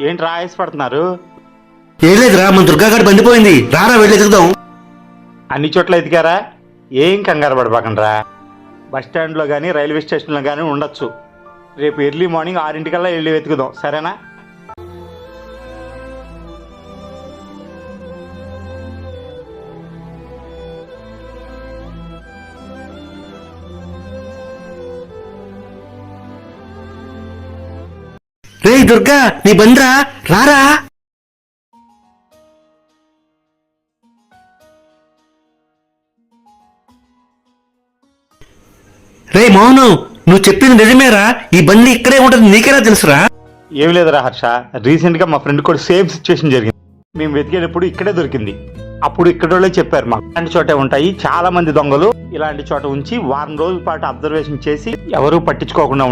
ఏంటి ఆయాసపడుతున్నారు? ఏం లేదురా, మన దుర్గాగడ్ బండిపోయింది, రారా వెళ్ళి ఎదుగుదాం. అన్ని చోట్ల ఎదిగారా? ఏం కంగారు పడబాకండ్రా. బస్ స్టాండ్లో కానీ రైల్వే స్టేషన్లో కానీ ఉండొచ్చు. రేపు ఎర్లీ మార్నింగ్ 6 వెళ్ళి వెతుకుదాం, సరేనా? రే దుర్గా, నీ బండిరా, రారా. రే మౌను, నువ్వు చెప్పింది నిజమేరా, ఈ బండి ఇక్కడే ఉంటుంది, నీకెలా తెలుసురా? ఏమి లేదురా హర్ష, రీసెంట్గా మా ఫ్రెండ్ కూడా సేమ్ సిచ్యువేషన్ జరిగింది. మేము వెతికేటప్పుడు ఇక్కడే దొరికింది. అప్పుడు ఇక్కడ వాళ్ళే చెప్పారు మాకు ఇలాంటి చోటే ఉంటాయి చాలా మంది దొంగలు, ఇలాంటి చోట ఉంచి వారం రోజుల పాటు అబ్జర్వేషన్ చేసి ఎవరూ పట్టించుకోకుండా